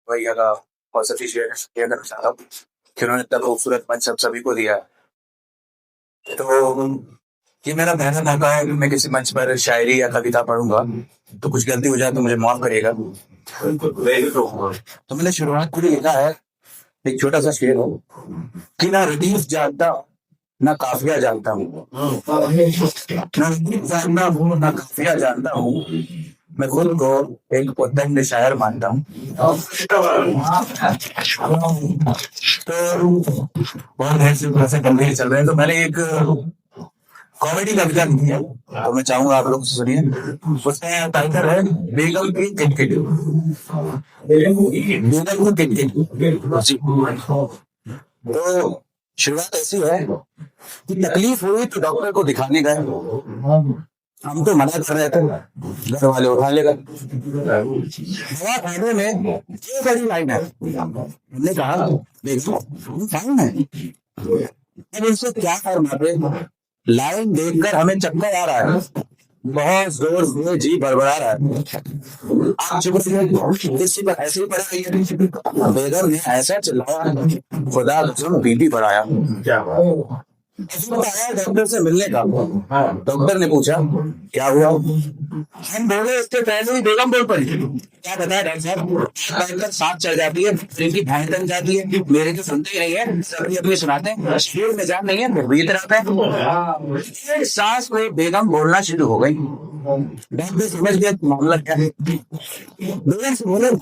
भैया का positive share करना चाहता हूँ कि उन्होंने इतना खूबसूरत मंच सब सभी को दिया है। तो ये मेरा पहला मौका है कि मैं किसी मंच पर शायरी या कविता पढ़ूंगा। तो कुछ गलती हो जाए तो मुझे माफ करिएगा। तो मैंने शुरुआत के लिए लिखा है एक छोटा सा शेर कि ना रदीफ जानता ना काफिया जानता हूँ, ना रदीफ जानता हूँ ना काफिया जानता हूँ, मैं खुद को एक उद्दंड शायर मानता हूँ। तो बहुत ऐसे गंभीर चल रहे हैं, तो मैंने एक कॉमेडी कविता लिखी है, तो मैं चाहूंगा आप लोग सुनिए। उसका टाइटल है बेगम की किटकिट। बेगम की किटकिट। तो शुरुआत ऐसी है कि तकलीफ हुई तो डॉक्टर को दिखाने गए। हम तो मना कर रहे थे, घर वाले उठा ले गए। दवा खाने में ये बड़ी लाइन है। हमने कहा बेगम फाइन है, अब इनसे क्या फरमाते। लाइन देखकर हमें चक्कर आ रहा है, बहुत जोर से जी बड़बड़ा रहा है। आप चुप रहिए, किसी पर ऐसे ही पड़ रही है। बेगम ने ऐसा चिल्लाया खुदा कसम बीपी बढ़ाया। बताया डॉक्टर से मिलने का। डॉक्टर ने पूछा क्या हुआ। हम बोले इसके पहले ही बेगम बोल पड़ी। क्या बताया डॉक्टर साहब, बैठकर सांस चल जाती है, इनकी भैंस तन जाती है, मेरे तो सुनते ही नहीं है, सबकी अपनी सुनाते हैं, शेर में जान नहीं है फिर भी इतना आता है। सांस में बेगम बोलना शुरू हो गई। डॉक्टर समझ गया मामला क्या है। बेगम से बोले आप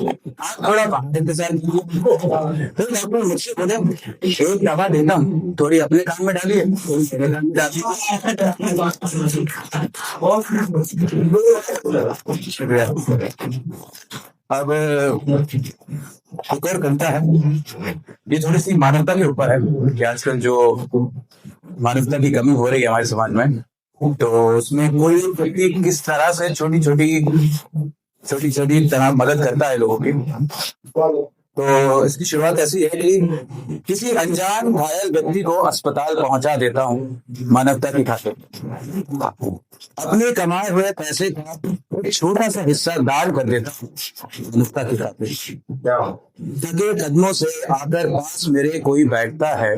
थोड़ा बाहर इंतजार कीजिए। फिर डॉक्टर मुझसे बोले एक दवा देता हूँ, थोड़ी अपने काम में डालिए, थोड़ी मेरे काम में डालिए। शुक्रिया। अब एक और कविता है, ये थोड़ी सी मानवता के ऊपर है कि आजकल जो मानवता की कमी हो रही है हमारे समाज में, तो उसमें कोई व्यक्ति किस तरह से छोटी छोटी तरह मदद करता है लोगों की। तो इसकी शुरुआत ऐसी है कि किसी अनजान घायल व्यक्ति को अस्पताल पहुंचा देता हूँ मानवता की खातिर। अपने कमाए हुए पैसे का एक छोटा सा हिस्सा दान कर देता हूँ मानवता की खातिर। थके कदमों से आकर पास मेरे कोई बैठता है,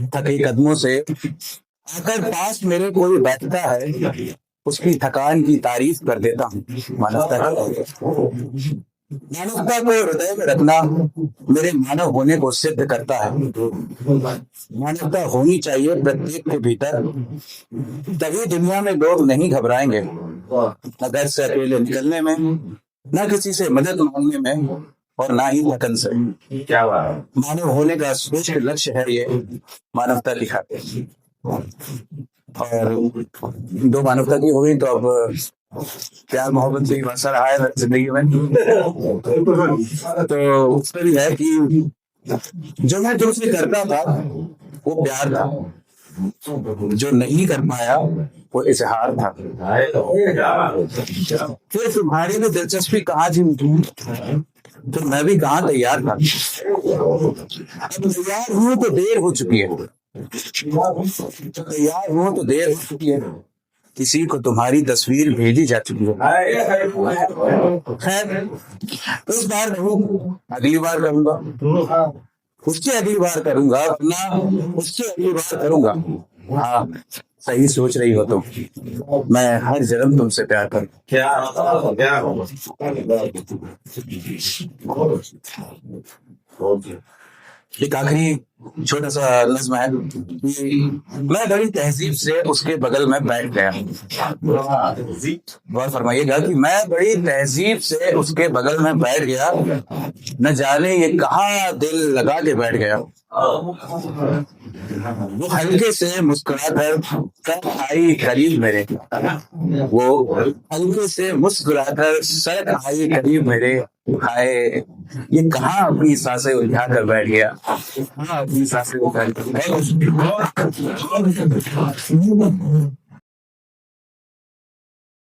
थके कदमों से आकर पास मेरे कोई बैठता है, उसकी थकान की तारीफ कर देता हूँ मानवता की। मानवता को हृदय में रखना मेरे मानव होने को सिद्ध करता है। मानवता होनी चाहिए प्रत्येक के भीतर, तभी दुनिया में लोग नहीं घबराएंगे, न घर से अकेले निकलने में, न किसी से मदद मांगने में, और ना ही वतन से। क्या मानव होने का श्रेष्ठ लक्ष्य है ये मानवता की खातिर। और दो मानवता की हो गई, तो अब प्यार मोहब्बत से बसा रहा है जिंदगी में। तो उस पर भी है कि जो मैं तुमसे करता था वो प्यार था, जो नहीं कर पाया वो इजहार था। फिर तुम्हारी भी दिलचस्पी कहाँ थी, तो मैं भी कहाँ तैयार था। अब तैयार हूँ तो देर हो चुकी है, तैयार हूँ तो देर हो चुकी है, किसी को तुम्हारी तस्वीर भेजी जा चुकी है। खैर इस बार नहीं, अगली बार करूंगा, उससे अगली बार करूंगा, अपना उससे अगली बार करूंगा। हाँ सही सोच रही हो तुम, मैं हर जन्म तुमसे प्यार करूं। एक आखिरी छोटा सा नज़्म है। मैं बड़ी तहजीब से उसके बगल में बैठ गया। गौर फरमाइएगा कि मैं बड़ी तहजीब से उसके बगल में बैठ गया, न जाने ये कहाँ दिल लगा के बैठ गया। वो हल्के से मुस्कुराकर सर आई करीब मेरे, वो हल्के से मुस्कुराकर सर आई करीब मेरे। हाय ये कहाँ अपनी सांसें उलझा कर बैठ गया, कहाँ अपनी सांसें उलझा कर